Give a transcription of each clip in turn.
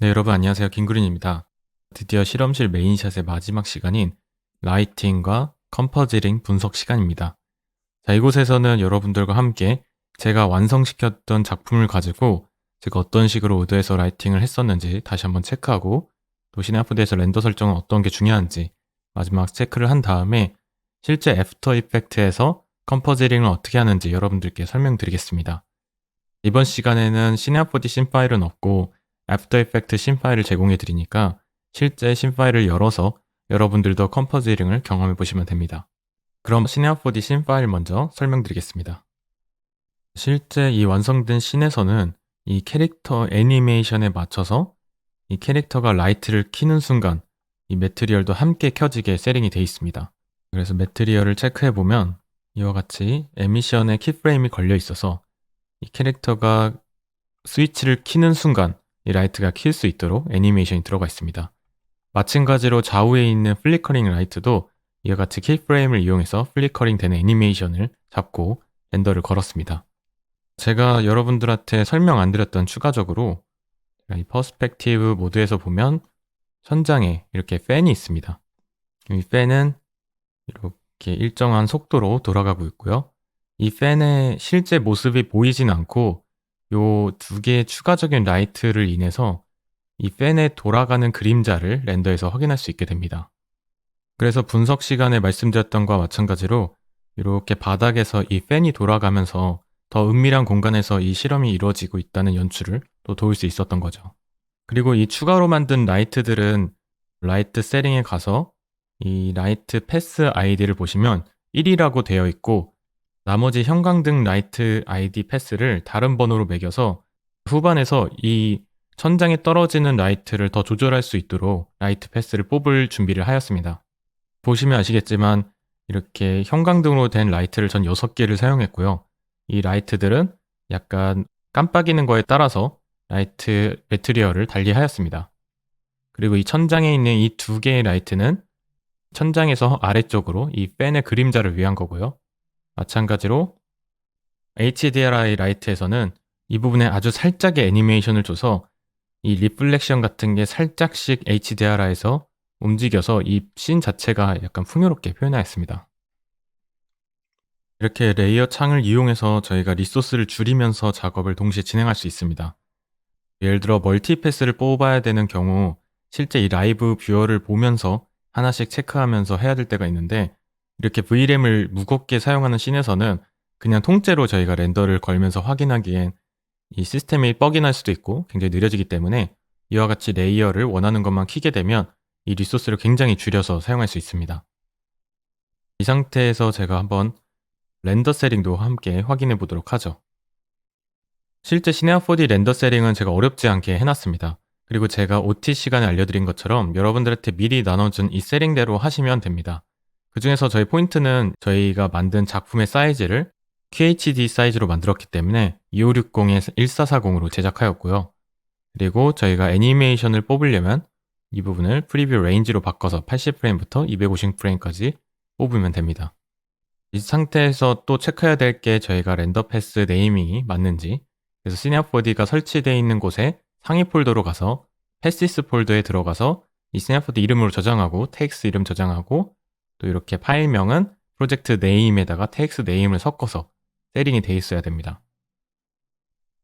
네, 여러분 안녕하세요. 김그린입니다. 드디어 실험실 메인샷의 마지막 시간인 라이팅과 컴포지링 분석 시간입니다. 자, 이곳에서는 여러분들과 함께 제가 완성시켰던 작품을 가지고 제가 어떤 식으로 의도해서 라이팅을 했었는지 다시 한번 체크하고, 또 시네아포드에서 렌더 설정은 어떤 게 중요한지 마지막 체크를 한 다음에 실제 애프터 이펙트에서 컴포지링을 어떻게 하는지 여러분들께 설명드리겠습니다. 이번 시간에는 시네아포드 신 파일은 없고 애프터 이펙트 신 파일을 제공해 드리니까 실제 신 파일을 열어서 여러분들도 컴포지링을 경험해 보시면 됩니다. 그럼 시네아포드 신 파일 먼저 설명드리겠습니다. 실제 이 완성된 씬에서는 이 캐릭터 애니메이션에 맞춰서 이 캐릭터가 라이트를 켜는 순간 이 매트리얼도 함께 켜지게 세팅이 되어 있습니다. 그래서 매트리얼을 체크해 보면 이와 같이 에미션에 키프레임이 걸려 있어서 이 캐릭터가 스위치를 켜는 순간 이 라이트가 킬 수 있도록 애니메이션이 들어가 있습니다. 마찬가지로 좌우에 있는 플리커링 라이트도 이와 같이 키프레임을 이용해서 플리커링 되는 애니메이션을 잡고 렌더를 걸었습니다. 제가 여러분들한테 설명 안 드렸던 추가적으로 이 퍼스펙티브 모드에서 보면 천장에 이렇게 팬이 있습니다. 이 팬은 이렇게 일정한 속도로 돌아가고 있고요. 이 팬의 실제 모습이 보이진 않고 요 두 개의 추가적인 라이트를 인해서 이 팬의 돌아가는 그림자를 렌더에서 확인할 수 있게 됩니다. 그래서 분석 시간에 말씀드렸던 것과 마찬가지로 이렇게 바닥에서 이 팬이 돌아가면서 더 은밀한 공간에서 이 실험이 이루어지고 있다는 연출을 또 도울 수 있었던 거죠. 그리고 이 추가로 만든 라이트들은 라이트 세팅에 가서 이 라이트 패스 아이디를 보시면 1이라고 되어 있고, 나머지 형광등 라이트 아이디 패스를 다른 번호로 매겨서 후반에서 이 천장에 떨어지는 라이트를 더 조절할 수 있도록 라이트 패스를 뽑을 준비를 하였습니다. 보시면 아시겠지만 이렇게 형광등으로 된 라이트를 전 6개를 사용했고요. 이 라이트들은 약간 깜빡이는 거에 따라서 라이트 매트리얼을 달리하였습니다. 그리고 이 천장에 있는 이 2개의 라이트는 천장에서 아래쪽으로 이 팬의 그림자를 위한 거고요. 마찬가지로 HDRI 라이트에서는 이 부분에 아주 살짝의 애니메이션을 줘서 이 리플렉션 같은 게 살짝씩 HDRI에서 움직여서 이 씬 자체가 약간 풍요롭게 표현하였습니다. 이렇게 레이어 창을 이용해서 저희가 리소스를 줄이면서 작업을 동시에 진행할 수 있습니다. 예를 들어 멀티패스를 뽑아야 되는 경우 실제 이 라이브 뷰어를 보면서 하나씩 체크하면서 해야 될 때가 있는데, 이렇게 VRAM을 무겁게 사용하는 씬에서는 그냥 통째로 저희가 렌더를 걸면서 확인하기엔 이 시스템이 뻑이 날 수도 있고 굉장히 느려지기 때문에 이와 같이 레이어를 원하는 것만 키게 되면 이 리소스를 굉장히 줄여서 사용할 수 있습니다. 이 상태에서 제가 한번 렌더 세팅도 함께 확인해 보도록 하죠. 실제 시네아4D 렌더 세팅은 제가 어렵지 않게 해놨습니다. 그리고 제가 OT 시간에 알려드린 것처럼 여러분들한테 미리 나눠준 이 세팅대로 하시면 됩니다. 그 중에서 저희 포인트는 저희가 만든 작품의 사이즈를 QHD 사이즈로 만들었기 때문에 2560에 1440으로 제작하였고요. 그리고 저희가 애니메이션을 뽑으려면 이 부분을 프리뷰 레인지로 바꿔서 80프레임부터 250프레임까지 뽑으면 됩니다. 이 상태에서 또 체크해야 될 게 저희가 렌더 패스 네이밍이 맞는지, 그래서 시네아4D가 설치되어 있는 곳에 상위 폴더로 가서 패시스 폴더에 들어가서 이 시네아4D 이름으로 저장하고 텍스 이름 저장하고, 또 이렇게 파일명은 프로젝트 네임에다가 텍스 네임을 섞어서 세팅이 되어 있어야 됩니다.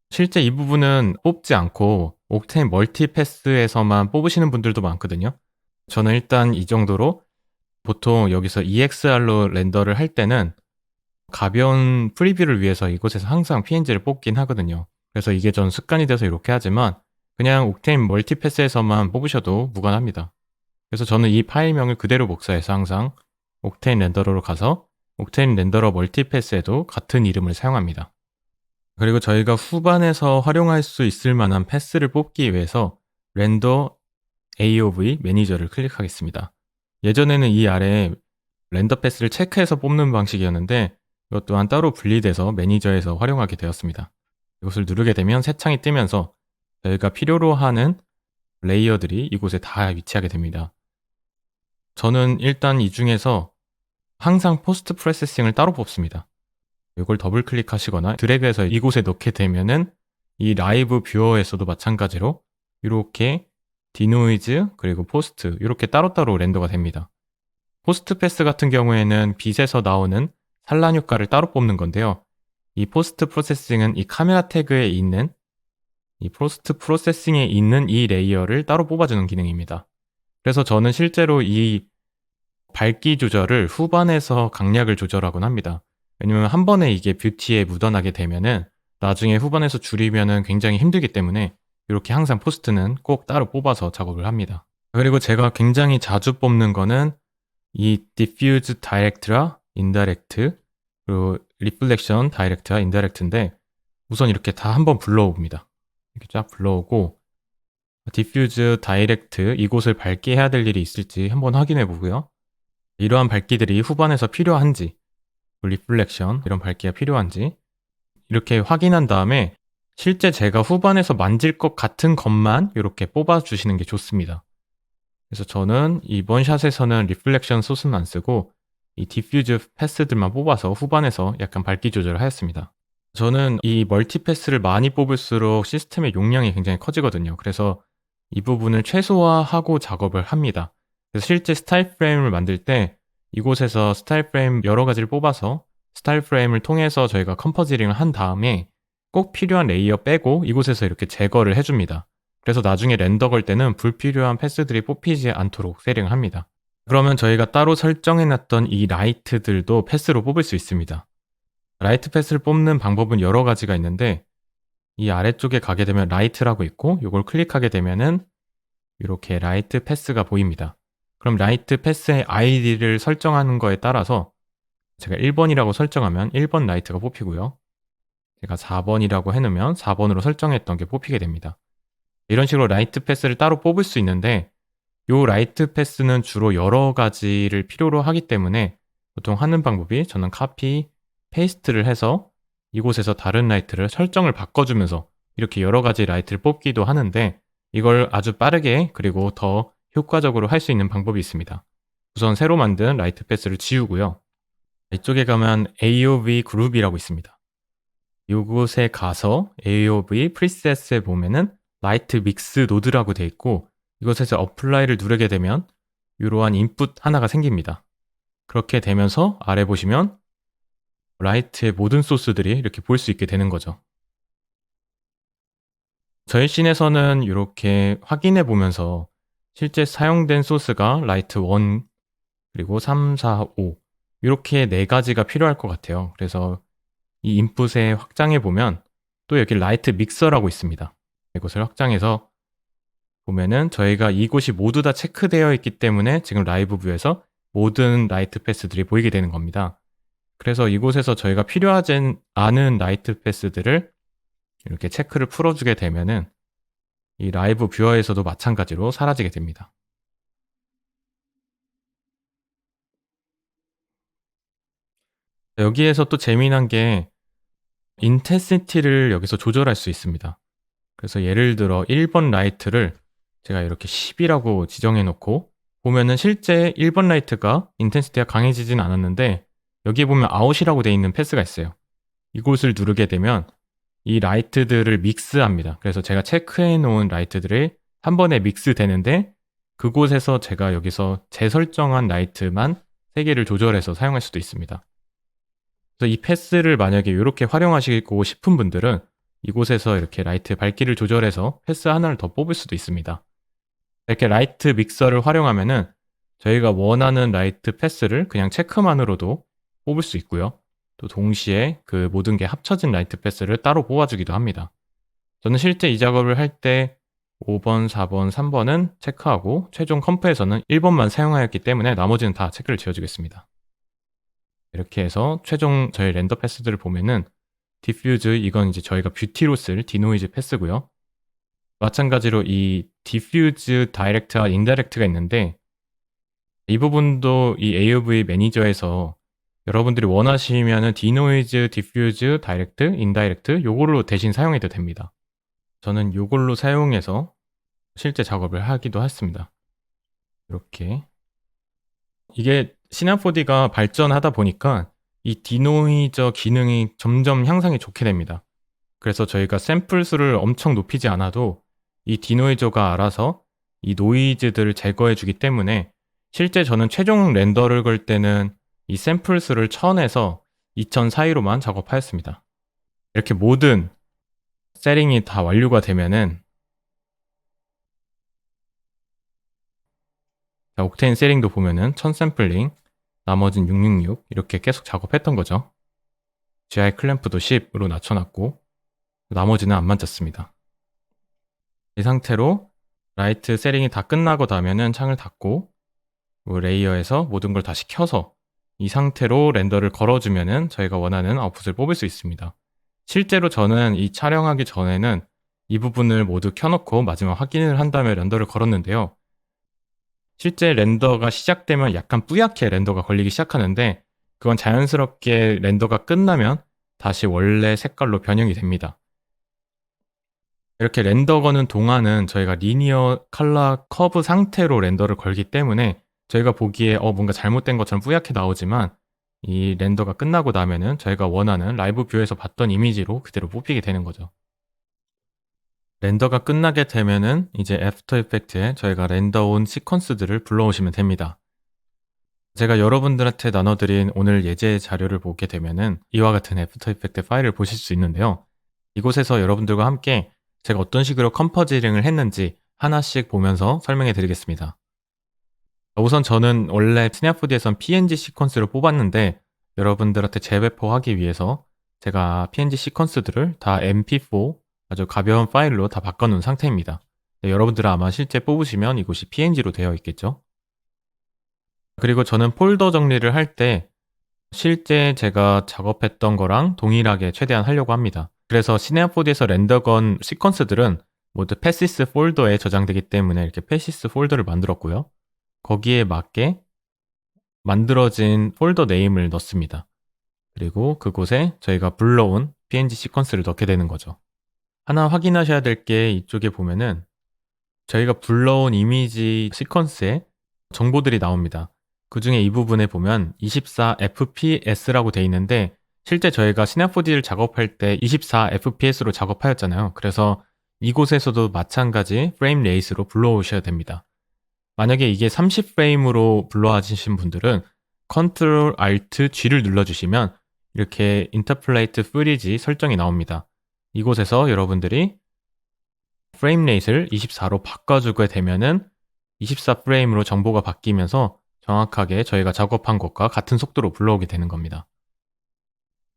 실제 이 부분은 뽑지 않고 옥테인 멀티패스에서만 뽑으시는 분들도 많거든요. 저는 일단 이 정도로, 보통 여기서 EXR로 렌더를 할 때는 가벼운 프리뷰를 위해서 이곳에서 항상 PNG를 뽑긴 하거든요. 그래서 이게 전 습관이 돼서 이렇게 하지만 그냥 옥테인 멀티패스에서만 뽑으셔도 무관합니다. 그래서 저는 이 파일명을 그대로 복사해서 항상 옥테인 렌더러로 가서 옥테인 렌더러 멀티패스에도 같은 이름을 사용합니다. 그리고 저희가 후반에서 활용할 수 있을 만한 패스를 뽑기 위해서 렌더 AOV 매니저를 클릭하겠습니다. 예전에는 이 아래에 렌더 패스를 체크해서 뽑는 방식이었는데 이것 또한 따로 분리돼서 매니저에서 활용하게 되었습니다. 이것을 누르게 되면 새 창이 뜨면서 저희가 필요로 하는 레이어들이 이곳에 다 위치하게 됩니다. 저는 일단 이 중에서 항상 포스트 프로세싱을 따로 뽑습니다. 이걸 더블 클릭하시거나 드래그해서 이곳에 넣게 되면은 이 라이브 뷰어에서도 마찬가지로 이렇게 디노이즈 그리고 포스트 이렇게 따로따로 렌더가 됩니다. 포스트 패스 같은 경우에는 빛에서 나오는 산란 효과를 따로 뽑는 건데요. 이 포스트 프로세싱은 이 카메라 태그에 있는 이 포스트 프로세싱에 있는 이 레이어를 따로 뽑아주는 기능입니다. 그래서 저는 실제로 이 밝기 조절을 후반에서 강약을 조절하곤 합니다. 왜냐면 한 번에 이게 뷰티에 묻어나게 되면은 나중에 후반에서 줄이면은 굉장히 힘들기 때문에 이렇게 항상 포스트는 꼭 따로 뽑아서 작업을 합니다. 그리고 제가 굉장히 자주 뽑는 거는 이 diffuse direct랑 indirect 그리고 reflection direct와 indirect인데 우선 이렇게 다 한번 불러옵니다. 이렇게 쫙 불러오고 diffuse direct 이곳을 밝게 해야 될 일이 있을지 한번 확인해 보고요. 이러한 밝기들이 후반에서 필요한지 reflection 이런 밝기가 필요한지 이렇게 확인한 다음에 실제 제가 후반에서 만질 것 같은 것만 이렇게 뽑아주시는 게 좋습니다. 그래서 저는 이번 샷에서는 리플렉션 소스는 안 쓰고 이 디퓨즈 패스들만 뽑아서 후반에서 약간 밝기 조절을 하였습니다. 저는 이 멀티 패스를 많이 뽑을수록 시스템의 용량이 굉장히 커지거든요. 그래서 이 부분을 최소화하고 작업을 합니다. 그래서 실제 스타일 프레임을 만들 때 이곳에서 스타일 프레임 여러 가지를 뽑아서 스타일 프레임을 통해서 저희가 컴포지링을 한 다음에 꼭 필요한 레이어 빼고 이곳에서 이렇게 제거를 해줍니다. 그래서 나중에 렌더 걸 때는 불필요한 패스들이 뽑히지 않도록 세팅을 합니다. 그러면 저희가 따로 설정해놨던 이 라이트들도 패스로 뽑을 수 있습니다. 라이트 패스를 뽑는 방법은 여러 가지가 있는데 이 아래쪽에 가게 되면 라이트라고 있고 이걸 클릭하게 되면은 이렇게 라이트 패스가 보입니다. 그럼 라이트 패스의 아이디를 설정하는 거에 따라서 제가 1번이라고 설정하면 1번 라이트가 뽑히고요. 제가 4번이라고 해놓으면 4번으로 설정했던 게 뽑히게 됩니다. 이런 식으로 라이트 패스를 따로 뽑을 수 있는데 이 라이트 패스는 주로 여러 가지를 필요로 하기 때문에 보통 하는 방법이 저는 카피, 페이스트를 해서 이곳에서 다른 라이트를 설정을 바꿔주면서 이렇게 여러 가지 라이트를 뽑기도 하는데 이걸 아주 빠르게 그리고 더 효과적으로 할 수 있는 방법이 있습니다. 우선 새로 만든 라이트 패스를 지우고요. 이쪽에 가면 AOV 그룹이라고 있습니다. 이곳에 가서 AOV 프리셋에 보면은 라이트 믹스 노드라고 되어 있고 이곳에서 어플라이를 누르게 되면 이러한 인풋 하나가 생깁니다. 그렇게 되면서 아래 보시면 라이트의 모든 소스들이 이렇게 볼 수 있게 되는 거죠. 저희 씬에서는 이렇게 확인해 보면서 실제 사용된 소스가 라이트 1 그리고 3, 4, 5 이렇게 4가지가 필요할 것 같아요. 그래서 이 인풋에 확장해 보면 또 여기 라이트 믹서라고 있습니다. 이곳을 확장해서 보면은 저희가 이곳이 모두 다 체크되어 있기 때문에 지금 라이브 뷰에서 모든 라이트 패스들이 보이게 되는 겁니다. 그래서 이곳에서 저희가 필요하지 않은 라이트 패스들을 이렇게 체크를 풀어주게 되면은 이 라이브 뷰어에서도 마찬가지로 사라지게 됩니다. 여기에서 또 재미난 게 인텐시티를 여기서 조절할 수 있습니다. 그래서 예를 들어 1번 라이트를 제가 이렇게 10이라고 지정해 놓고 보면은 실제 1번 라이트가 인텐시티가 강해지진 않았는데 여기에 보면 아웃이라고 되어 있는 패스가 있어요. 이곳을 누르게 되면 이 라이트들을 믹스합니다. 그래서 제가 체크해 놓은 라이트들이 한 번에 믹스되는데 그곳에서 제가 여기서 재설정한 라이트만 3개를 조절해서 사용할 수도 있습니다. 그래서 이 패스를 만약에 이렇게 활용하시고 싶은 분들은 이곳에서 이렇게 라이트 밝기를 조절해서 패스 하나를 더 뽑을 수도 있습니다. 이렇게 라이트 믹서를 활용하면은 저희가 원하는 라이트 패스를 그냥 체크만으로도 뽑을 수 있고요. 또 동시에 그 모든 게 합쳐진 라이트 패스를 따로 뽑아주기도 합니다. 저는 실제 이 작업을 할 때 5번, 4번, 3번은 체크하고 최종 컴프에서는 1번만 사용하였기 때문에 나머지는 다 체크를 지어주겠습니다. 이렇게 해서 최종 저희 렌더 패스들을 보면은 디퓨즈 이건 이제 저희가 뷰티로 쓸 디노이즈 패스고요. 마찬가지로 이 디퓨즈 다이렉트와 인다이렉트가 있는데 이 부분도 이 AOV 매니저에서 여러분들이 원하시면은 디노이즈, 디퓨즈, 다이렉트, 인다이렉트 요걸로 대신 사용해도 됩니다. 저는 요걸로 사용해서 실제 작업을 하기도 했습니다. 이렇게 이게 시나4D가 발전하다 보니까 이 디노이저 기능이 점점 향상이 좋게 됩니다. 그래서 저희가 샘플 수를 엄청 높이지 않아도 이 디노이저가 알아서 이 노이즈들을 제거해 주기 때문에 실제 저는 최종 렌더를 걸 때는 이 샘플 수를 1000에서 2000 사이로만 작업하였습니다. 이렇게 모든 세팅이 다 완료가 되면은 옥테인 세팅도 보면은 1000 샘플링, 나머진 666 이렇게 계속 작업했던 거죠. GI 클램프도 10으로 낮춰놨고 나머지는 안 만졌습니다. 이 상태로 라이트 세팅이 다 끝나고 나면은 창을 닫고 레이어에서 모든 걸 다시 켜서 이 상태로 렌더를 걸어주면은 저희가 원하는 아웃풋을 뽑을 수 있습니다. 실제로 저는 이 촬영하기 전에는 이 부분을 모두 켜놓고 마지막 확인을 한 다음에 렌더를 걸었는데요. 실제 렌더가 시작되면 약간 뿌옇게 렌더가 걸리기 시작하는데 그건 자연스럽게 렌더가 끝나면 다시 원래 색깔로 변형이 됩니다. 이렇게 렌더 거는 동안은 저희가 리니어 컬러 커브 상태로 렌더를 걸기 때문에 저희가 보기에 뭔가 잘못된 것처럼 뿌옇게 나오지만 이 렌더가 끝나고 나면은 저희가 원하는 라이브 뷰에서 봤던 이미지로 그대로 뽑히게 되는 거죠. 렌더가 끝나게 되면은 이제 애프터 이펙트에 저희가 렌더 온 시퀀스들을 불러오시면 됩니다. 제가 여러분들한테 나눠드린 오늘 예제 자료를 보게 되면은 이와 같은 애프터 이펙트 파일을 보실 수 있는데요. 이곳에서 여러분들과 함께 제가 어떤 식으로 컴포지링을 했는지 하나씩 보면서 설명해 드리겠습니다. 우선 저는 원래 스냅4D에선 PNG 시퀀스를 뽑았는데 여러분들한테 재배포하기 위해서 제가 PNG 시퀀스들을 다 MP4 아주 가벼운 파일로 다 바꿔놓은 상태입니다. 여러분들은 아마 실제 뽑으시면 이곳이 PNG로 되어 있겠죠. 그리고 저는 폴더 정리를 할 때 실제 제가 작업했던 거랑 동일하게 최대한 하려고 합니다. 그래서 스냅4D에서 렌더건 시퀀스들은 모두 패시스 폴더에 저장되기 때문에 이렇게 패시스 폴더를 만들었고요. 거기에 맞게 만들어진 폴더 네임을 넣습니다. 그리고 그곳에 저희가 불러온 PNG 시퀀스를 넣게 되는 거죠. 하나 확인하셔야 될 게 이쪽에 보면은 저희가 불러온 이미지 시퀀스에 정보들이 나옵니다. 그 중에 이 부분에 보면 24fps라고 되어 있는데 실제 저희가 스냅4D를 작업할 때 24fps로 작업하였잖아요. 그래서 이곳에서도 마찬가지 프레임 레이스로 불러오셔야 됩니다. 만약에 이게 30프레임으로 불러와주신 분들은 Ctrl Alt G를 눌러주시면 이렇게 인터폴레이트 프리지 설정이 나옵니다. 이곳에서 여러분들이 프레임 레이스를 24로 바꿔주게 되면은 24프레임으로 정보가 바뀌면서 정확하게 저희가 작업한 것과 같은 속도로 불러오게 되는 겁니다.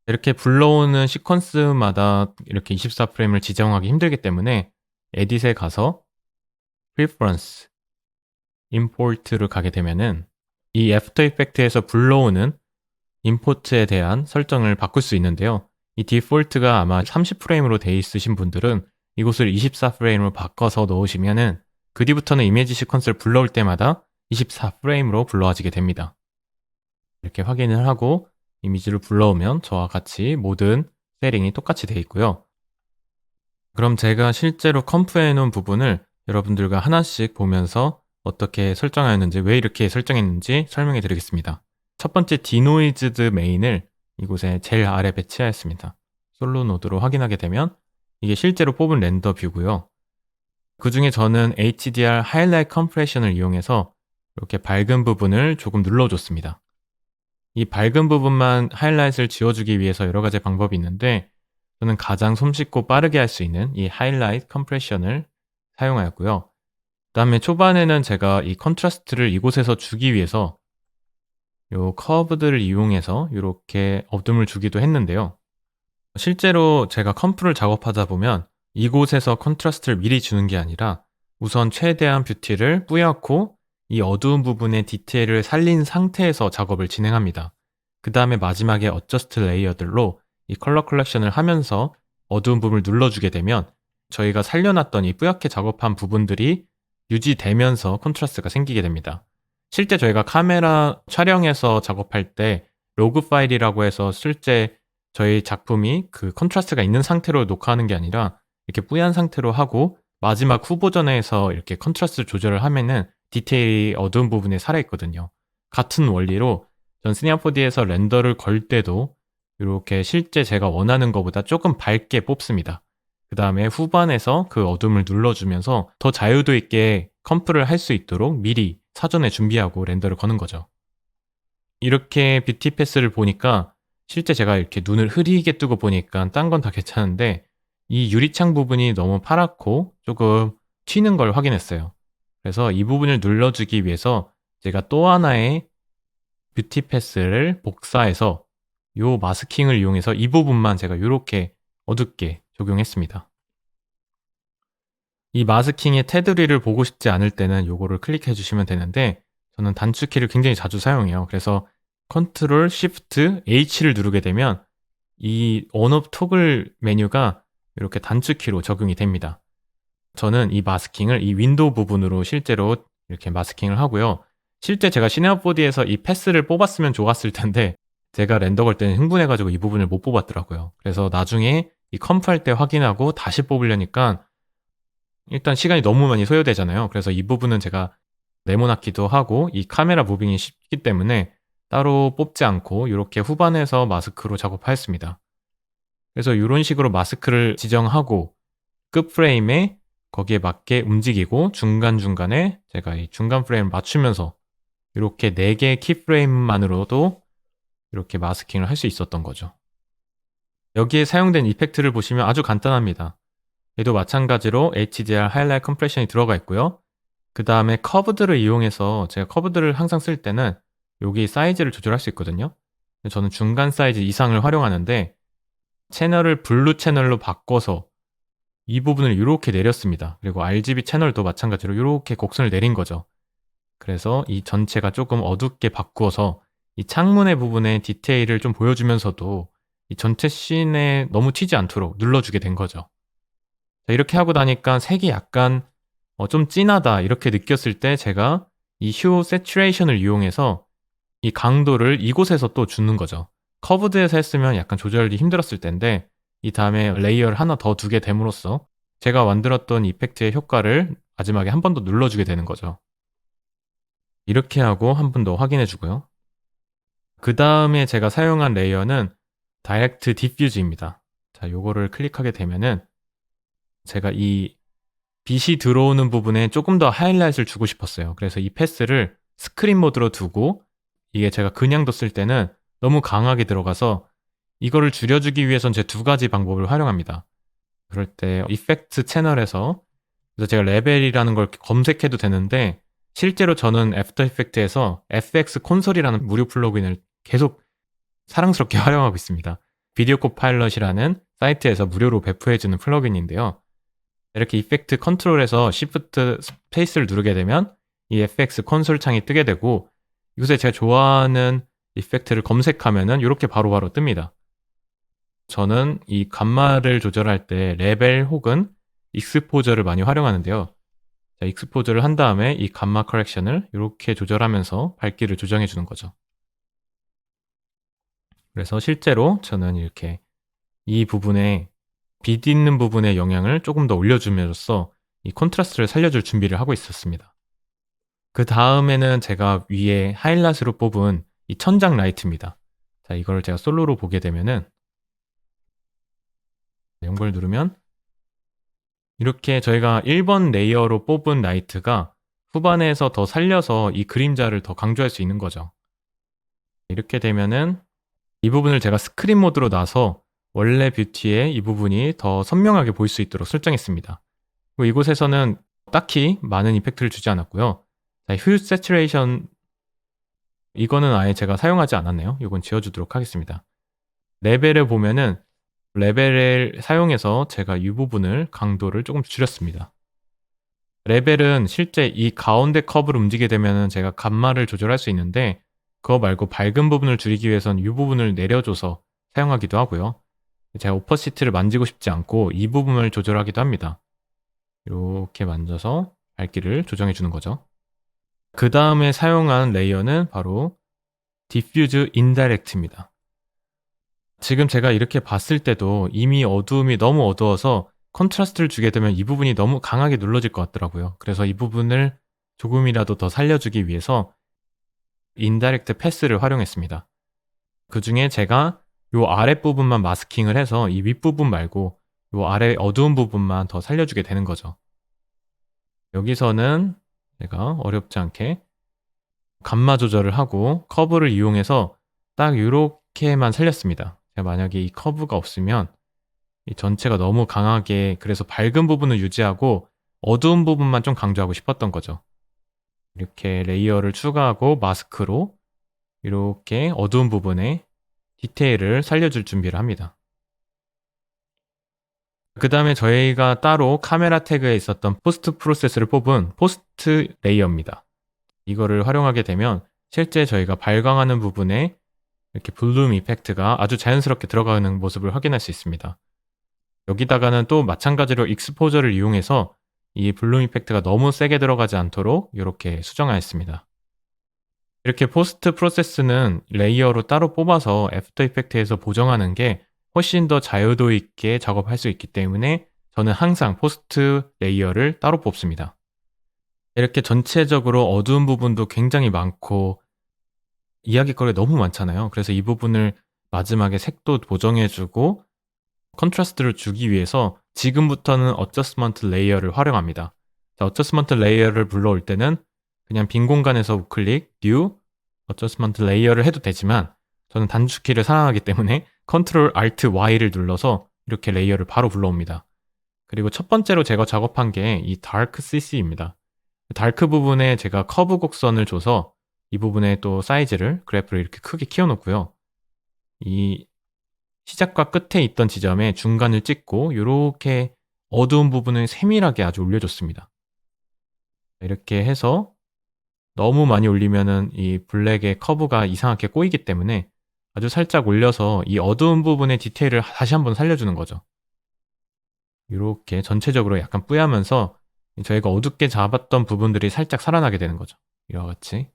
이렇게 불러오는 시퀀스마다 이렇게 24프레임을 지정하기 힘들기 때문에 에딧에 가서 Preference, Import를 가게 되면은 이 애프터 이펙트에서 불러오는 임포트에 대한 설정을 바꿀 수 있는데요. 이 디폴트가 아마 30프레임으로 되어 있으신 분들은 이곳을 24프레임으로 바꿔서 넣으시면은 그 뒤부터는 이미지 시퀀스를 불러올 때마다 24프레임으로 불러와지게 됩니다. 이렇게 확인을 하고 이미지를 불러오면 저와 같이 모든 세팅이 똑같이 되어 있고요. 그럼 제가 실제로 컴프해 놓은 부분을 여러분들과 하나씩 보면서 어떻게 설정하였는지, 왜 이렇게 설정했는지 설명해 드리겠습니다. 첫 번째 디노이즈드 메인을 이곳에 제일 아래 배치하였습니다. 솔로 노드로 확인하게 되면 이게 실제로 뽑은 렌더 뷰고요. 그 중에 저는 HDR 하이라이트 컴프레션을 이용해서 이렇게 밝은 부분을 조금 눌러줬습니다. 이 밝은 부분만 하이라이트를 지워주기 위해서 여러 가지 방법이 있는데 저는 가장 손쉽고 빠르게 할 수 있는 이 하이라이트 컴프레션을 사용하였고요. 그 다음에 초반에는 제가 이 컨트라스트를 이곳에서 주기 위해서 요 커브들을 이용해서 이렇게 어둠을 주기도 했는데요. 실제로 제가 컴프를 작업하다 보면 이곳에서 컨트라스트를 미리 주는 게 아니라 우선 최대한 뷰티를 뿌옇고 이 어두운 부분의 디테일을 살린 상태에서 작업을 진행합니다. 그 다음에 마지막에 어저스트 레이어들로 이 컬러 컬렉션을 하면서 어두운 부분을 눌러주게 되면 저희가 살려놨던 이 뿌옇게 작업한 부분들이 유지되면서 컨트라스트가 생기게 됩니다. 실제 저희가 카메라 촬영해서 작업할 때 로그 파일이라고 해서 실제 저희 작품이 그 컨트라스트가 있는 상태로 녹화하는 게 아니라 이렇게 뿌연 상태로 하고 마지막 후 버전에서 이렇게 컨트라스트 조절을 하면은 디테일이 어두운 부분에 살아있거든요. 같은 원리로 전 스냅4D에서 렌더를 걸 때도 이렇게 실제 제가 원하는 것보다 조금 밝게 뽑습니다. 그 다음에 후반에서 그 어둠을 눌러주면서 더 자유도 있게 컴프를 할 수 있도록 미리 사전에 준비하고 렌더를 거는 거죠. 이렇게 뷰티 패스를 보니까 실제 제가 이렇게 눈을 흐리게 뜨고 보니까 딴 건 다 괜찮은데 이 유리창 부분이 너무 파랗고 조금 튀는 걸 확인했어요. 그래서 이 부분을 눌러주기 위해서 제가 또 하나의 뷰티 패스를 복사해서 요 마스킹을 이용해서 이 부분만 제가 이렇게 어둡게 적용했습니다. 이 마스킹의 테두리를 보고 싶지 않을 때는 요거를 클릭해 주시면 되는데 저는 단축키를 굉장히 자주 사용해요. 그래서 컨트롤 쉬프트 H를 누르게 되면 이 온오프 토글 메뉴가 이렇게 단축키로 적용이 됩니다. 저는 이 마스킹을 이 윈도우 부분으로 실제로 이렇게 마스킹을 하고요. 실제 제가 시네마포디에서 이 패스를 뽑았으면 좋았을 텐데 제가 렌더 걸 때는 흥분해가지고 이 부분을 못 뽑았더라고요. 그래서 나중에 이 컴프할 때 확인하고 다시 뽑으려니까 일단 시간이 너무 많이 소요되잖아요. 그래서 이 부분은 제가 네모나기도 하고 이 카메라 무빙이 쉽기 때문에 따로 뽑지 않고 이렇게 후반에서 마스크로 작업하였습니다. 그래서 이런 식으로 마스크를 지정하고 끝 프레임에 거기에 맞게 움직이고 중간중간에 제가 이 중간 프레임을 맞추면서 이렇게 4개의 키프레임만으로도 이렇게 마스킹을 할 수 있었던 거죠. 여기에 사용된 이펙트를 보시면 아주 간단합니다. 얘도 마찬가지로 HDR 하이라이트 컴프레션이 들어가 있고요. 그 다음에 커브들을 이용해서 제가 커브들을 항상 쓸 때는 여기 사이즈를 조절할 수 있거든요. 저는 중간 사이즈 이상을 활용하는데 채널을 블루 채널로 바꿔서 이 부분을 이렇게 내렸습니다. 그리고 RGB 채널도 마찬가지로 이렇게 곡선을 내린 거죠. 그래서 이 전체가 조금 어둡게 바꾸어서 이 창문의 부분에 디테일을 좀 보여주면서도 이 전체 씬에 너무 튀지 않도록 눌러주게 된 거죠. 자, 이렇게 하고 나니까 색이 약간 좀 진하다 이렇게 느꼈을 때 제가 이 휴 세츄레이션을 이용해서 이 강도를 이곳에서 또 주는 거죠. 커브드에서 했으면 약간 조절이 힘들었을 텐데 이 다음에 레이어를 하나 더 두게 됨으로써 제가 만들었던 이펙트의 효과를 마지막에 한 번 더 눌러주게 되는 거죠. 이렇게 하고 한 번 더 확인해 주고요. 그 다음에 제가 사용한 레이어는 다이렉트 디퓨즈입니다. 자, 요거를 클릭하게 되면은 제가 이 빛이 들어오는 부분에 조금 더 하이라이트를 주고 싶었어요. 그래서 이 패스를 스크린 모드로 두고 이게 제가 그냥 뒀을 때는 너무 강하게 들어가서 이거를 줄여주기 위해선 제 2가지 방법을 활용합니다. 그럴 때 이펙트 채널에서 그래서 제가 레벨이라는 걸 검색해도 되는데 실제로 저는 애프터 이펙트에서 FX 콘솔이라는 무료 플러그인을 계속 사랑스럽게 활용하고 있습니다. 비디오 코파일럿이라는 사이트에서 무료로 배포해주는 플러그인인데요. 이렇게 이펙트 컨트롤에서 Shift 스페이스를 누르게 되면 이 FX 콘솔 창이 뜨게 되고 이곳에 제가 좋아하는 이펙트를 검색하면은 이렇게 바로바로 뜹니다. 저는 이 감마를 조절할 때 레벨 혹은 익스포저를 많이 활용하는데요. 자, 익스포저를 한 다음에 이 감마 커렉션을 이렇게 조절하면서 밝기를 조정해 주는 거죠. 그래서 실제로 저는 이렇게 이 부분에 빛 있는 부분의 영향을 조금 더 올려줌으로써 이 콘트라스트를 살려줄 준비를 하고 있었습니다. 그 다음에는 제가 위에 하이라이트로 뽑은 이 천장 라이트입니다. 자, 이걸 제가 솔로로 보게 되면은 연결 누르면 이렇게 저희가 1번 레이어로 뽑은 라이트가 후반에서 더 살려서 이 그림자를 더 강조할 수 있는 거죠. 이렇게 되면은 이 부분을 제가 스크린 모드로 놔서 원래 뷰티의 이 부분이 더 선명하게 보일 수 있도록 설정했습니다. 그리고 이곳에서는 딱히 많은 이펙트를 주지 않았고요. 자, 휴 세츄레이션 이거는 아예 제가 사용하지 않았네요. 이건 지워주도록 하겠습니다. 레벨을 보면은 레벨을 사용해서 제가 이 부분을 강도를 조금 줄였습니다. 레벨은 실제 이 가운데 커브를 움직이게 되면 제가 감마를 조절할 수 있는데 그거 말고 밝은 부분을 줄이기 위해서는 이 부분을 내려줘서 사용하기도 하고요. 제가 오퍼시티를 만지고 싶지 않고 이 부분을 조절하기도 합니다. 이렇게 만져서 밝기를 조정해 주는 거죠. 그 다음에 사용한 레이어는 바로 디퓨즈 인다이렉트입니다. 지금 제가 이렇게 봤을 때도 이미 어두움이 너무 어두워서 컨트라스트를 주게 되면 이 부분이 너무 강하게 눌러질 것 같더라고요. 그래서 이 부분을 조금이라도 더 살려주기 위해서 인다이렉트 패스를 활용했습니다. 그 중에 제가 이 아랫부분만 마스킹을 해서 이 윗부분 말고 요 아래 어두운 부분만 더 살려주게 되는 거죠. 여기서는 제가 어렵지 않게 감마 조절을 하고 커브를 이용해서 딱 요렇게만 살렸습니다. 제가 만약에 이 커브가 없으면 이 전체가 너무 강하게, 그래서 밝은 부분을 유지하고 어두운 부분만 좀 강조하고 싶었던 거죠. 이렇게 레이어를 추가하고 마스크로 이렇게 어두운 부분에 디테일을 살려줄 준비를 합니다. 그 다음에 저희가 따로 카메라 태그에 있었던 포스트 프로세스를 뽑은 포스트 레이어입니다. 이거를 활용하게 되면 실제 저희가 발광하는 부분에 이렇게 블룸 이펙트가 아주 자연스럽게 들어가는 모습을 확인할 수 있습니다. 여기다가는 또 마찬가지로 익스포저를 이용해서 이 블룸 이펙트가 너무 세게 들어가지 않도록 이렇게 수정하였습니다. 이렇게 포스트 프로세스는 레이어로 따로 뽑아서 애프터 이펙트에서 보정하는 게 훨씬 더 자유도 있게 작업할 수 있기 때문에 저는 항상 포스트 레이어를 따로 뽑습니다. 이렇게 전체적으로 어두운 부분도 굉장히 많고 이야기거리가 너무 많잖아요. 그래서 이 부분을 마지막에 색도 보정해주고 컨트라스트를 주기 위해서 지금부터는 어저스먼트 레이어를 활용합니다. 자, 어저스먼트 레이어를 불러올 때는 그냥 빈 공간에서 우클릭, New, 어저스먼트 레이어를 해도 되지만 저는 단축키를 사랑하기 때문에 Ctrl Alt Y를 눌러서 이렇게 레이어를 바로 불러옵니다. 그리고 첫 번째로 제가 작업한 게 이 Dark CC입니다. 다크 부분에 제가 커브 곡선을 줘서 이 부분에 또 사이즈를, 그래프를 이렇게 크게 키워놓고요. 이 시작과 끝에 있던 지점에 중간을 찍고 이렇게 어두운 부분을 세밀하게 아주 올려줬습니다. 이렇게 해서 너무 많이 올리면은 이 블랙의 커브가 이상하게 꼬이기 때문에 아주 살짝 올려서 이 어두운 부분의 디테일을 다시 한번 살려주는 거죠. 이렇게 전체적으로 약간 뿌야면서 저희가 어둡게 잡았던 부분들이 살짝 살아나게 되는 거죠. 이와 같이.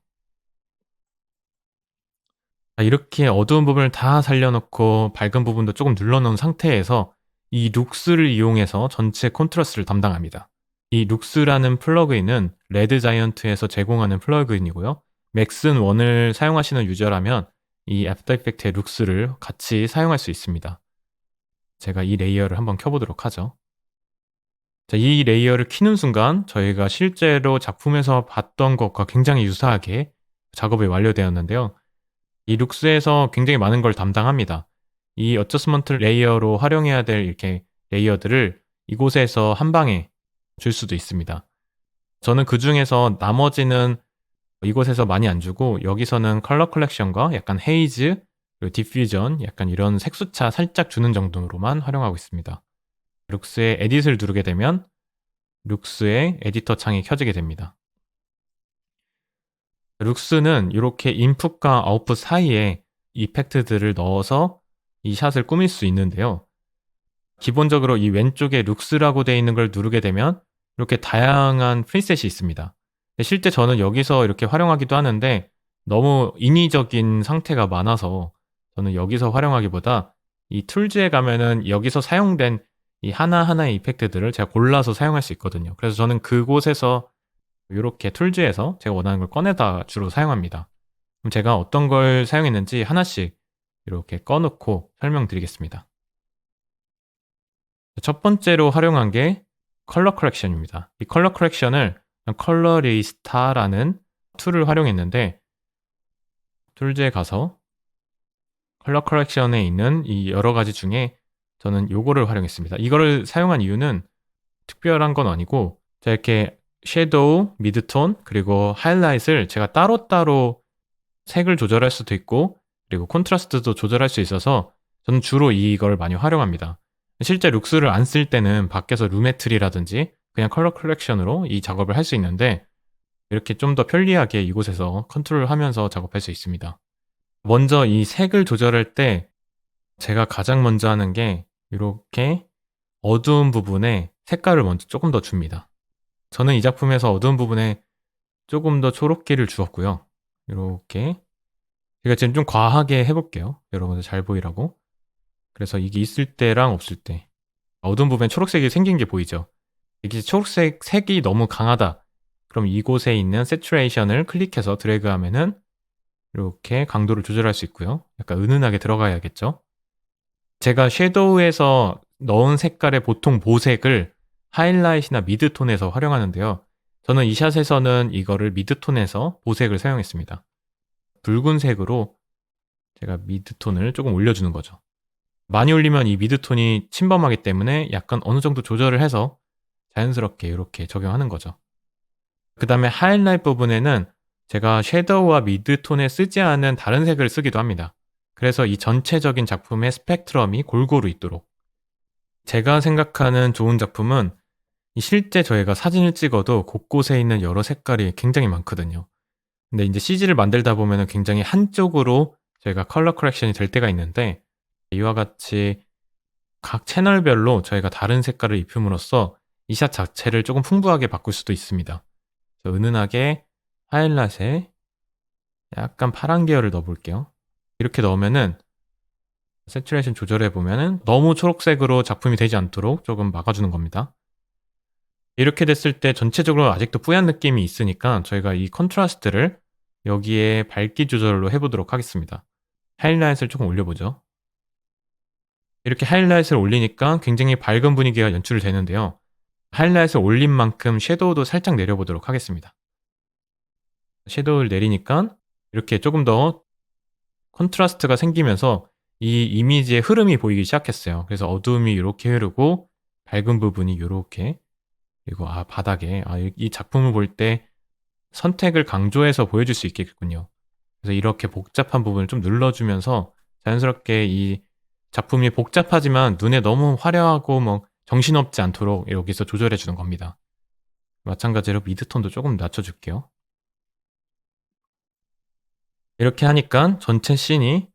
이렇게 어두운 부분을 다 살려놓고 밝은 부분도 조금 눌러놓은 상태에서 이 룩스를 이용해서 전체 콘트라스트를 담당합니다. 이 룩스라는 플러그인은 레드자이언트에서 제공하는 플러그인이고요. 맥슨 1을 사용하시는 유저라면 이 애프터 이펙트의 룩스를 같이 사용할 수 있습니다. 제가 이 레이어를 한번 켜보도록 하죠. 자, 이 레이어를 키는 순간 저희가 실제로 작품에서 봤던 것과 굉장히 유사하게 작업이 완료되었는데요. 이 룩스에서 굉장히 많은 걸 담당합니다. 이 어저스먼트 레이어로 활용해야 될 이렇게 레이어들을 이곳에서 한 방에 줄 수도 있습니다. 저는 그 중에서 나머지는 이곳에서 많이 안 주고 여기서는 컬러 컬렉션과 약간 헤이즈, 그리고 디퓨전, 약간 이런 색수차 살짝 주는 정도로만 활용하고 있습니다. 룩스의 에딧을 누르게 되면 룩스의 에디터 창이 켜지게 됩니다. 룩스는 이렇게 인풋과 아웃풋 사이에 이펙트들을 넣어서 이 샷을 꾸밀 수 있는데요. 기본적으로 이 왼쪽에 룩스라고 되어 있는 걸 누르게 되면 이렇게 다양한 프리셋이 있습니다. 실제 저는 여기서 이렇게 활용하기도 하는데 너무 인위적인 상태가 많아서 저는 여기서 활용하기보다 이 툴즈에 가면은 여기서 사용된 이 하나하나의 이펙트들을 제가 골라서 사용할 수 있거든요. 그래서 저는 그곳에서 이렇게 툴즈에서 제가 원하는 걸 꺼내다 주로 사용합니다. 그럼 제가 어떤 걸 사용했는지 하나씩 이렇게 꺼놓고 설명드리겠습니다. 첫 번째로 활용한 게 컬러 커렉션입니다. 이 컬러 커렉션을 컬러리스타라는 툴을 활용했는데 툴즈에 가서 컬러 커렉션에 있는 이 여러 가지 중에 저는 요거를 활용했습니다. 이거를 사용한 이유는 특별한 건 아니고 제가 이렇게 섀도우, 미드톤, 그리고 하이라이트를 제가 따로따로 색을 조절할 수도 있고 그리고 콘트라스트도 조절할 수 있어서 저는 주로 이걸 많이 활용합니다. 실제 룩스를 안 쓸 때는 밖에서 루메트리라든지 그냥 컬러 컬렉션으로 이 작업을 할 수 있는데 이렇게 좀 더 편리하게 이곳에서 컨트롤하면서 작업할 수 있습니다. 먼저 이 색을 조절할 때 제가 가장 먼저 하는 게 이렇게 어두운 부분에 색깔을 먼저 조금 더 줍니다. 저는 이 작품에서 어두운 부분에 조금 더 초록기를 주었고요. 이렇게 제가 지금 좀 과하게 해볼게요. 여러분들 잘 보이라고. 그래서 이게 있을 때랑 없을 때 어두운 부분에 초록색이 생긴 게 보이죠? 이게 초록색 색이 너무 강하다. 그럼 이곳에 있는 세츄레이션을 클릭해서 드래그하면은 이렇게 강도를 조절할 수 있고요. 약간 은은하게 들어가야겠죠? 제가 섀도우에서 넣은 색깔의 보통 보색을 하이라이트나 미드톤에서 활용하는데요. 저는 이 샷에서는 이거를 미드톤에서 보색을 사용했습니다. 붉은색으로 제가 미드톤을 조금 올려주는 거죠. 많이 올리면 이 미드톤이 침범하기 때문에 약간 어느 정도 조절을 해서 자연스럽게 이렇게 적용하는 거죠. 그 다음에 하이라이트 부분에는 제가 섀도우와 미드톤에 쓰지 않은 다른 색을 쓰기도 합니다. 그래서 이 전체적인 작품의 스펙트럼이 골고루 있도록. 제가 생각하는 좋은 작품은 실제 저희가 사진을 찍어도 곳곳에 있는 여러 색깔이 굉장히 많거든요. 근데 이제 CG를 만들다 보면 굉장히 한쪽으로 저희가 컬러 커렉션이 될 때가 있는데, 이와 같이 각 채널별로 저희가 다른 색깔을 입힘으로써 이 샷 자체를 조금 풍부하게 바꿀 수도 있습니다. 은은하게 하이라이트에 약간 파란 계열을 넣어볼게요. 이렇게 넣으면은 새츄레이션 조절해 보면은 너무 초록색으로 작품이 되지 않도록 조금 막아주는 겁니다. 이렇게 됐을 때 전체적으로 아직도 뿌연 느낌이 있으니까 저희가 이 컨트라스트를 여기에 밝기 조절로 해보도록 하겠습니다. 하이라이트를 조금 올려보죠. 이렇게 하이라이트를 올리니까 굉장히 밝은 분위기가 연출되는데요. 하이라이트를 올린 만큼 섀도우도 살짝 내려보도록 하겠습니다. 섀도우를 내리니까 이렇게 조금 더 컨트라스트가 생기면서 이 이미지의 흐름이 보이기 시작했어요. 그래서 어두움이 이렇게 흐르고 밝은 부분이 이렇게, 그리고 바닥에 이 작품을 볼 때 선택을 강조해서 보여줄 수 있겠군요. 그래서 이렇게 복잡한 부분을 좀 눌러주면서 자연스럽게 이 작품이 복잡하지만 눈에 너무 화려하고 뭐 정신없지 않도록 여기서 조절해 주는 겁니다. 마찬가지로 미드톤도 조금 낮춰줄게요. 이렇게 하니까 전체 씬이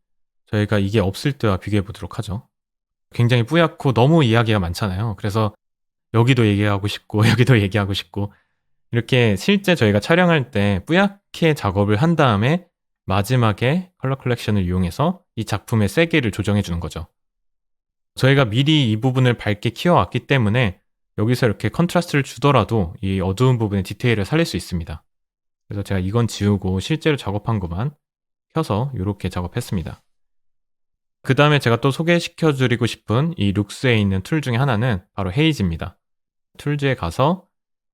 저희가 이게 없을 때와 비교해 보도록 하죠. 굉장히 뿌옇고 너무 이야기가 많잖아요. 그래서 여기도 얘기하고 싶고 여기도 얘기하고 싶고, 이렇게 실제 저희가 촬영할 때 뿌옇게 작업을 한 다음에 마지막에 컬러 컬렉션을 이용해서 이 작품의 세기를 조정해 주는 거죠. 저희가 미리 이 부분을 밝게 키워왔기 때문에 여기서 이렇게 컨트라스트를 주더라도 이 어두운 부분의 디테일을 살릴 수 있습니다. 그래서 제가 이건 지우고 실제로 작업한 것만 켜서 이렇게 작업했습니다. 그 다음에 제가 또 소개시켜 드리고 싶은 이 룩스에 있는 툴 중에 하나는 바로 헤이즈입니다. 툴즈에 가서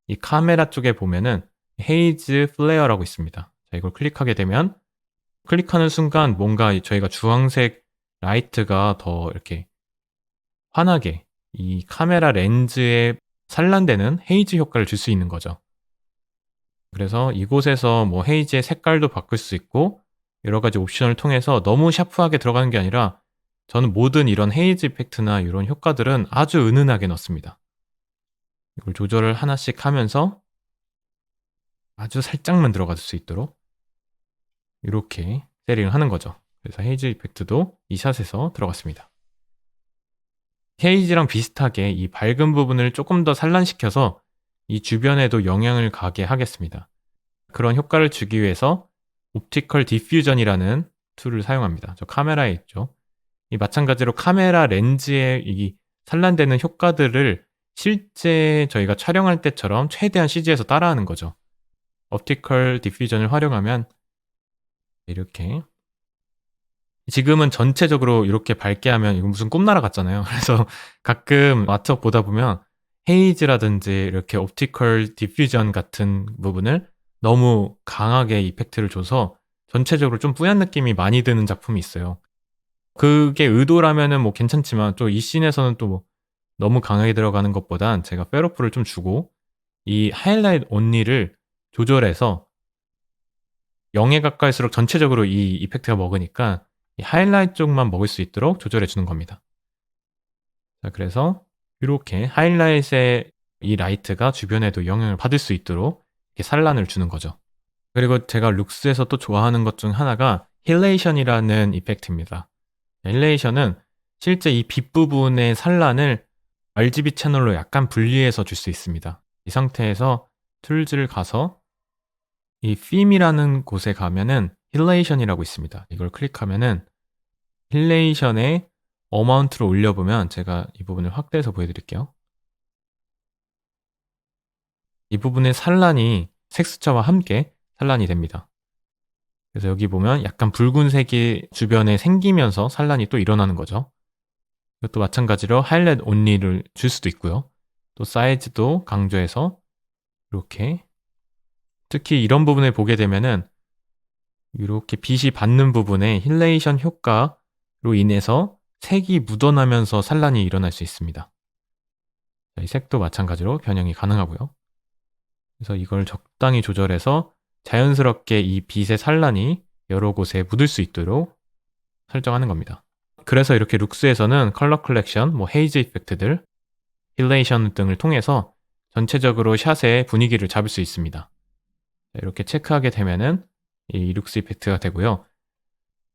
이 카메라 쪽에 보면은 헤이즈 플레어라고 있습니다. 자, 이걸 클릭하게 되면 클릭하는 순간 뭔가 저희가 주황색 라이트가 더 이렇게 환하게 이 카메라 렌즈에 산란되는 헤이즈 효과를 줄 수 있는 거죠. 그래서 이곳에서 뭐 헤이즈의 색깔도 바꿀 수 있고 여러 가지 옵션을 통해서 너무 샤프하게 들어가는 게 아니라 저는 모든 이런 헤이즈 이펙트나 이런 효과들은 아주 은은하게 넣습니다. 이걸 조절을 하나씩 하면서 아주 살짝만 들어갈 수 있도록 이렇게 세팅을 하는 거죠. 그래서 헤이즈 이펙트도 이 샷에서 들어갔습니다. 헤이즈랑 비슷하게 이 밝은 부분을 조금 더 산란시켜서 이 주변에도 영향을 가게 하겠습니다. 그런 효과를 주기 위해서 옵티컬 디퓨전이라는 툴을 사용합니다. 저 카메라에 있죠. 이 마찬가지로 카메라 렌즈에 이 산란되는 효과들을 실제 저희가 촬영할 때처럼 최대한 CG에서 따라하는 거죠. 옵티컬 디퓨전을 활용하면 이렇게, 지금은 전체적으로 이렇게 밝게 하면 이거 무슨 꿈나라 같잖아요. 그래서 가끔 아트웍 보다 보면 헤이즈라든지 이렇게 옵티컬 디퓨전 같은 부분을 너무 강하게 이펙트를 줘서 전체적으로 좀 뿌연 느낌이 많이 드는 작품이 있어요. 그게 의도라면은 뭐 괜찮지만 또 이 씬에서는 또 뭐 너무 강하게 들어가는 것보단 제가 페로프를 좀 주고 이 하이라이트 온리를 조절해서 0에 가까울수록 전체적으로 이 이펙트가 먹으니까 이 하이라이트 쪽만 먹을 수 있도록 조절해 주는 겁니다. 자, 그래서 이렇게 하이라이트의 이 라이트가 주변에도 영향을 받을 수 있도록 이렇게 산란을 주는 거죠. 그리고 제가 룩스에서 또 좋아하는 것 중 하나가 힐레이션이라는 이펙트입니다. 힐레이션은 실제 이 빛 부분의 산란을 RGB 채널로 약간 분리해서 줄 수 있습니다. 이 상태에서 툴즈를 가서 이 빔이라는 곳에 가면은 힐레이션이라고 있습니다. 이걸 클릭하면은 힐레이션의 어마운트를 올려보면 제가 이 부분을 확대해서 보여드릴게요. 이 부분의 산란이 색수차와 함께 산란이 됩니다. 그래서 여기 보면 약간 붉은색이 주변에 생기면서 산란이 또 일어나는 거죠. 이것도 마찬가지로 하이라이트 온리를 줄 수도 있고요. 또 사이즈도 강조해서 이렇게, 특히 이런 부분을 보게 되면은 이렇게 빛이 받는 부분에 힐레이션 효과로 인해서 색이 묻어나면서 산란이 일어날 수 있습니다. 이 색도 마찬가지로 변형이 가능하고요. 그래서 이걸 적당히 조절해서 자연스럽게 이 빛의 산란이 여러 곳에 묻을 수 있도록 설정하는 겁니다. 그래서 이렇게 룩스에서는 컬러 컬렉션, 헤이즈 이펙트들, 힐레이션 등을 통해서 전체적으로 샷의 분위기를 잡을 수 있습니다. 이렇게 체크하게 되면은 이 룩스 이펙트가 되고요.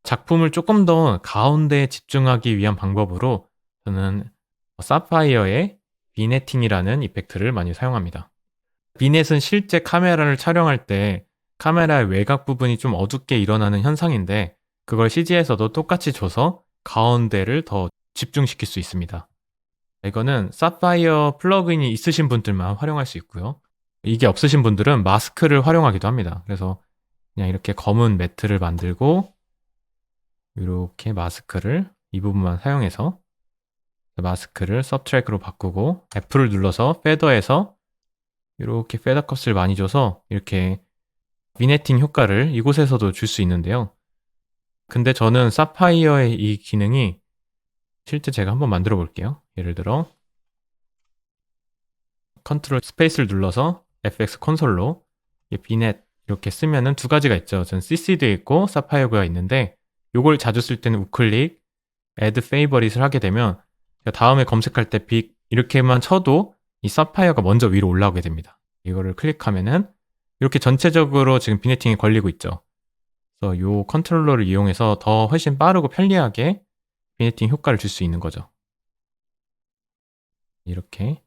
작품을 조금 더 가운데에 집중하기 위한 방법으로 저는 사파이어의 비네팅이라는 이펙트를 많이 사용합니다. 비넷은 실제 카메라를 촬영할 때 카메라의 외곽 부분이 좀 어둡게 일어나는 현상인데, 그걸 CG에서도 똑같이 줘서 가운데를 더 집중시킬 수 있습니다. 이거는 사파이어 플러그인이 있으신 분들만 활용할 수 있고요. 이게 없으신 분들은 마스크를 활용하기도 합니다. 그래서 그냥 이렇게 검은 매트를 만들고 이렇게 마스크를 이 부분만 사용해서 마스크를 서브트랙으로 바꾸고 F를 눌러서 페더에서 이렇게 페더 컷을 많이 줘서 이렇게 비네팅 효과를 이곳에서도 줄 수 있는데요. 근데 저는 사파이어의 이 기능이 실제 제가 한번 만들어 볼게요. 예를 들어 컨트롤 스페이스를 눌러서 FX 콘솔로 비넷 이렇게 쓰면은 두 가지가 있죠. 전 CC도 있고 사파이어가 있는데, 요걸 자주 쓸 때는 우클릭 Add Favorit을 하게 되면 다음에 검색할 때 빅 이렇게만 쳐도 이 사파이어가 먼저 위로 올라오게 됩니다. 이거를 클릭하면은 이렇게 전체적으로 지금 비네팅이 걸리고 있죠. 그래서 요 컨트롤러를 이용해서 더 훨씬 빠르고 편리하게 비네팅 효과를 줄 수 있는 거죠. 이렇게.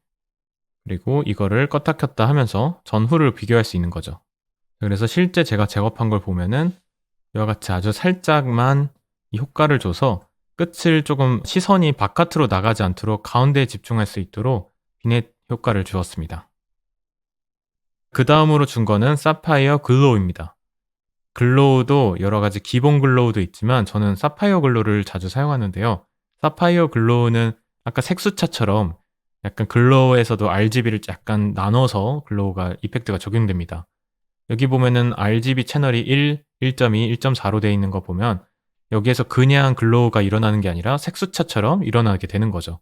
그리고 이거를 껐다 켰다 하면서 전후를 비교할 수 있는 거죠. 그래서 실제 제가 작업한 걸 보면은 이와 같이 아주 살짝만 이 효과를 줘서 끝을 조금 시선이 바깥으로 나가지 않도록 가운데에 집중할 수 있도록 비넷 효과를 주었습니다. 그 다음으로 준 거는 사파이어 글로우입니다. 글로우도 여러 가지 기본 글로우도 있지만 저는 사파이어 글로우를 자주 사용하는데요. 사파이어 글로우는 아까 색수차처럼 약간 글로우에서도 RGB를 약간 나눠서 글로우가 이펙트가 적용됩니다. 여기 보면은 RGB 채널이 1, 1.2, 1.4로 되어 있는 거 보면 여기에서 그냥 글로우가 일어나는 게 아니라 색수차처럼 일어나게 되는 거죠.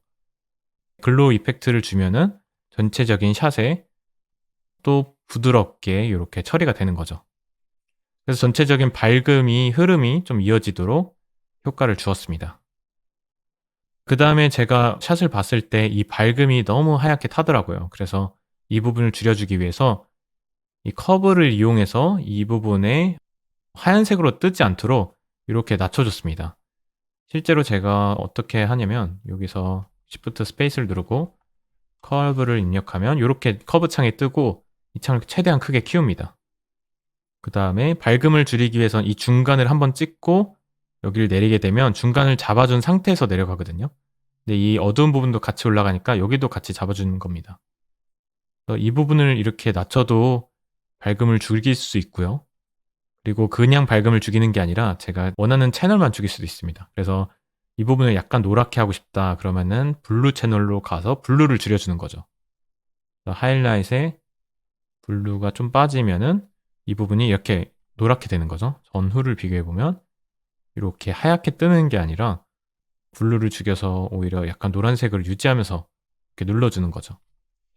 글로우 이펙트를 주면은 전체적인 샷에 또 부드럽게 이렇게 처리가 되는 거죠. 그래서 전체적인 밝음이, 흐름이 좀 이어지도록 효과를 주었습니다. 그 다음에 제가 샷을 봤을 때 이 밝음이 너무 하얗게 타더라고요. 그래서 이 부분을 줄여주기 위해서 이 커브를 이용해서 이 부분에 하얀색으로 뜨지 않도록 이렇게 낮춰줬습니다. 실제로 제가 어떻게 하냐면 여기서 Shift 스페이스를 누르고 커브를 입력하면 이렇게 커브 창이 뜨고 이 창을 최대한 크게 키웁니다. 그 다음에 밝음을 줄이기 위해선 이 중간을 한번 찍고 여기를 내리게 되면 중간을 잡아준 상태에서 내려가거든요. 근데 이 어두운 부분도 같이 올라가니까 여기도 같이 잡아주는 겁니다. 이 부분을 이렇게 낮춰도 밝음을 죽일 수 있고요. 그리고 그냥 밝음을 죽이는 게 아니라 제가 원하는 채널만 죽일 수도 있습니다. 그래서 이 부분을 약간 노랗게 하고 싶다 그러면은 블루 채널로 가서 블루를 줄여주는 거죠. 하이라이트에 블루가 좀 빠지면은 이 부분이 이렇게 노랗게 되는 거죠. 전후를 비교해보면 이렇게 하얗게 뜨는 게 아니라 블루를 죽여서 오히려 약간 노란색을 유지하면서 이렇게 눌러주는 거죠.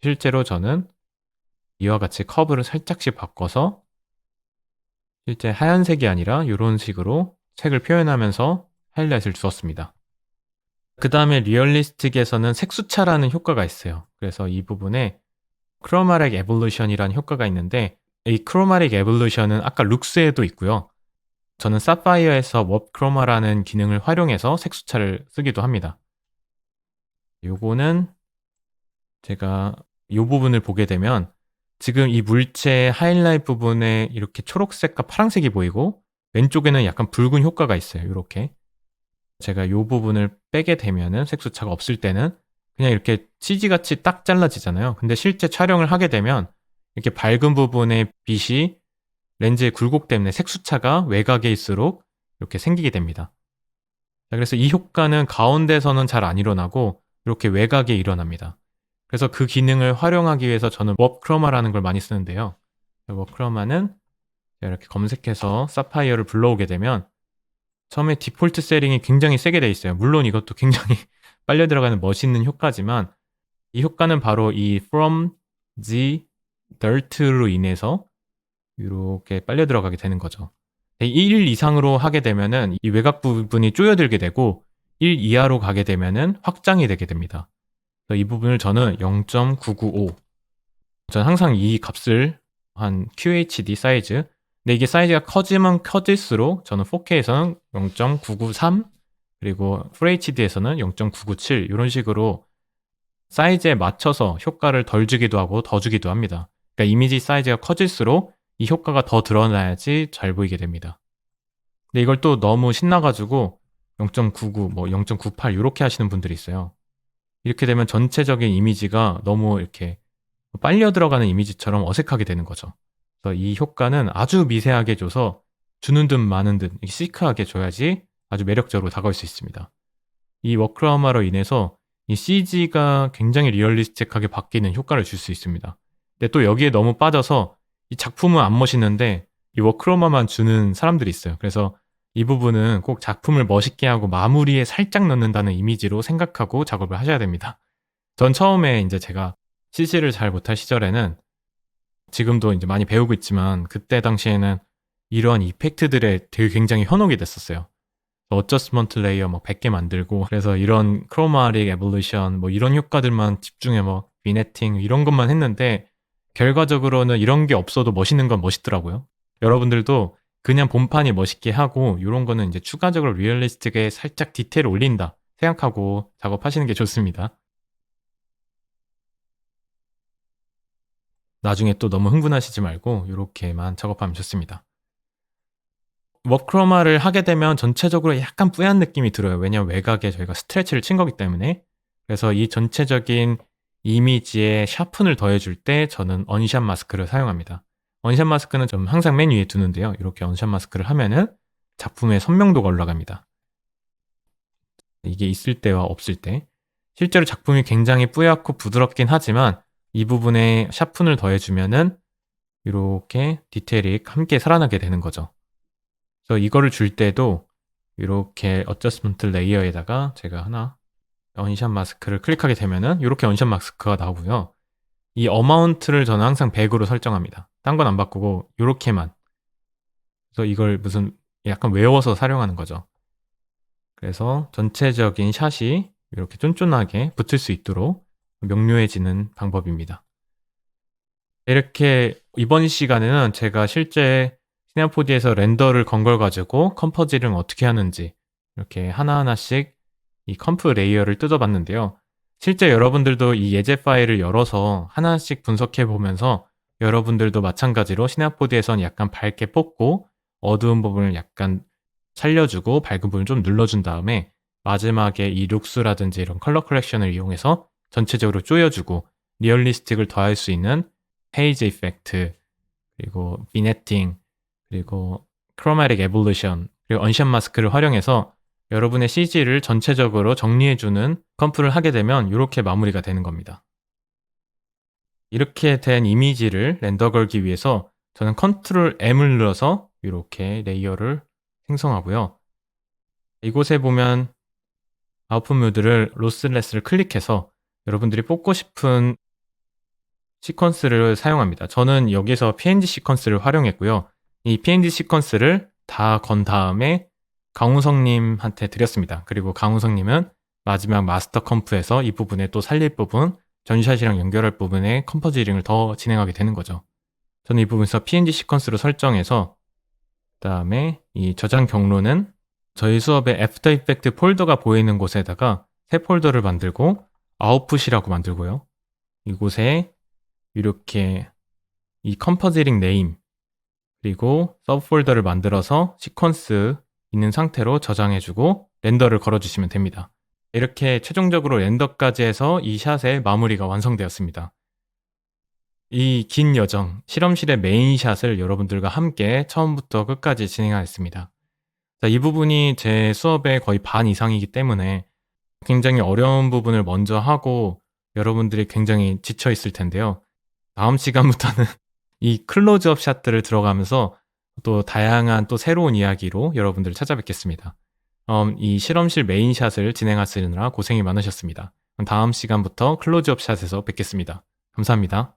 실제로 저는 이와 같이 커브를 살짝씩 바꿔서 실제 하얀색이 아니라 이런 식으로 색을 표현하면서 하이라이트를 주었습니다. 그 다음에 리얼리스틱에서는 색수차라는 효과가 있어요. 그래서 이 부분에 크로마틱 에볼루션이라는 효과가 있는데 이 크로마틱 에볼루션은 아까 룩스에도 있고요. 저는 사파이어에서 웹 크로마라는 기능을 활용해서 색수차를 쓰기도 합니다. 요거는 제가 이 부분을 보게 되면 지금 이 물체 하이라이트 부분에 이렇게 초록색과 파란색이 보이고 왼쪽에는 약간 붉은 효과가 있어요. 이렇게 제가 이 부분을 빼게 되면은 색수차가 없을 때는 그냥 이렇게 CG같이 딱 잘라지잖아요. 근데 실제 촬영을 하게 되면 이렇게 밝은 부분의 빛이 렌즈의 굴곡 때문에 색수차가 외곽에 있을수록 이렇게 생기게 됩니다. 자, 그래서 이 효과는 가운데서는 잘 안 일어나고 이렇게 외곽에 일어납니다. 그래서 그 기능을 활용하기 위해서 저는 워크로마라는 걸 많이 쓰는데요. 워크로마는 이렇게 검색해서 사파이어를 불러오게 되면 처음에 디폴트 세팅이 굉장히 세게 돼 있어요. 물론 이것도 굉장히 빨려 들어가는 멋있는 효과지만 이 효과는 바로 이 from the dirt로 인해서 이렇게 빨려 들어가게 되는 거죠. 1 이상으로 하게 되면은 이 외곽 부분이 쪼여들게 되고 1 이하로 가게 되면은 확장이 되게 됩니다. 그래서 이 부분을 저는 0.995 저는 항상 이 값을 한 QHD 사이즈 근데 이게 사이즈가 커지면 커질수록 저는 4K에서는 0.993 그리고 FHD에서는 0.997 이런 식으로 사이즈에 맞춰서 효과를 덜 주기도 하고 더 주기도 합니다. 그러니까 이미지 사이즈가 커질수록 이 효과가 더 드러나야지 잘 보이게 됩니다. 근데 이걸 또 너무 신나가지고 0.99, 뭐 0.98 이렇게 하시는 분들이 있어요. 이렇게 되면 전체적인 이미지가 너무 이렇게 빨려 들어가는 이미지처럼 어색하게 되는 거죠. 그래서 이 효과는 아주 미세하게 줘서 주는 듯 마는 듯 시크하게 줘야지 아주 매력적으로 다가올 수 있습니다. 이 워크로마로 인해서 이 CG가 굉장히 리얼리스틱하게 바뀌는 효과를 줄 수 있습니다. 근데 또 여기에 너무 빠져서 이 작품은 안 멋있는데 이 워크로마만 주는 사람들이 있어요. 그래서 이 부분은 꼭 작품을 멋있게 하고 마무리에 살짝 넣는다는 이미지로 생각하고 작업을 하셔야 됩니다. 전 처음에 이제 제가 CC를 잘 못할 시절에는 지금도 이제 많이 배우고 있지만 그때 당시에는 이러한 이펙트들에 되게 굉장히 현혹이 됐었어요. 어저스먼트 레이어 뭐 100개 만들고 그래서 이런 크로마틱 에볼루션 뭐 이런 효과들만 집중해 뭐 비네팅 이런 것만 했는데 결과적으로는 이런 게 없어도 멋있는 건 멋있더라고요. 여러분들도 그냥 본판이 멋있게 하고 이런 거는 이제 추가적으로 리얼리스틱에 살짝 디테일을 올린다 생각하고 작업하시는 게 좋습니다. 나중에 또 너무 흥분하시지 말고 이렇게만 작업하면 좋습니다. 워크로마를 하게 되면 전체적으로 약간 뿌연 느낌이 들어요. 왜냐면 외곽에 저희가 스트레치를 친 거기 때문에. 그래서 이 전체적인 이미지에 샤픈을 더해줄 때 저는 언샷 마스크를 사용합니다. 언샷 마스크는 좀 항상 맨 위에 두는데요. 이렇게 언샷 마스크를 하면은 작품의 선명도가 올라갑니다. 이게 있을 때와 없을 때. 실제로 작품이 굉장히 뿌옇고 부드럽긴 하지만 이 부분에 샤픈을 더해주면은 이렇게 디테일이 함께 살아나게 되는 거죠. 그래서 이거를 줄 때도 이렇게 어저스먼트 레이어에다가 제가 하나 언샷 마스크를 클릭하게 되면은 이렇게 언샷 마스크가 나오고요. 이 어마운트를 저는 항상 100으로 설정합니다. 딴 건 안 바꾸고 이렇게만. 그래서 이걸 무슨 약간 외워서 사용하는 거죠. 그래서 전체적인 샷이 이렇게 쫀쫀하게 붙을 수 있도록 명료해지는 방법입니다. 이렇게 이번 시간에는 제가 실제 시네아포디에서 렌더를 건 걸 가지고 컴포지를 어떻게 하는지 이렇게 하나하나씩 이 컴프 레이어를 뜯어봤는데요. 실제 여러분들도 이 예제 파일을 열어서 하나씩 분석해 보면서 여러분들도 마찬가지로 시네아포디에서는 약간 밝게 뽑고 어두운 부분을 약간 살려주고 밝은 부분을 좀 눌러준 다음에 마지막에 이 룩스라든지 이런 컬러 컬렉션을 이용해서 전체적으로 쪼여주고 리얼리스틱을 더할 수 있는 페이지 이펙트 그리고 비네팅 그리고 크로마틱 에볼루션 그리고 언샷 마스크를 활용해서 여러분의 CG를 전체적으로 정리해주는 컴프를 하게 되면 이렇게 마무리가 되는 겁니다. 이렇게 된 이미지를 렌더 걸기 위해서 저는 컨트롤 M을 눌러서 이렇게 레이어를 생성하고요. 이곳에 보면 아웃풋 모드를 로스레스를 클릭해서 여러분들이 뽑고 싶은 시퀀스를 사용합니다. 저는 여기서 PNG 시퀀스를 활용했고요. 이 PNG 시퀀스를 다 건 다음에 강우성님한테 드렸습니다. 그리고 강우성님은 마지막 마스터 컴프에서 이 부분에 또 살릴 부분, 전샷이랑 연결할 부분에 컴포지링을 더 진행하게 되는 거죠. 저는 이 부분에서 PNG 시퀀스로 설정해서 그 다음에 이 저장 경로는 저희 수업에 애프터 이펙트 폴더가 보이는 곳에다가 새 폴더를 만들고 아웃풋이라고 만들고요. 이곳에 이렇게 이 컴포지링 네임 그리고 서브 폴더를 만들어서 시퀀스 있는 상태로 저장해주고 렌더를 걸어주시면 됩니다. 이렇게 최종적으로 렌더까지 해서 이 샷의 마무리가 완성되었습니다. 이 긴 여정, 실험실의 메인 샷을 여러분들과 함께 처음부터 끝까지 진행하였습니다. 자, 이 부분이 제 수업의 거의 반 이상이기 때문에 굉장히 어려운 부분을 먼저 하고 여러분들이 굉장히 지쳐 있을 텐데요. 다음 시간부터는 이 클로즈업 샷들을 들어가면서 또 다양한 또 새로운 이야기로 여러분들을 찾아뵙겠습니다. 이 실험실 메인샷을 진행하시느라 고생이 많으셨습니다. 그럼 다음 시간부터 클로즈업 샷에서 뵙겠습니다. 감사합니다.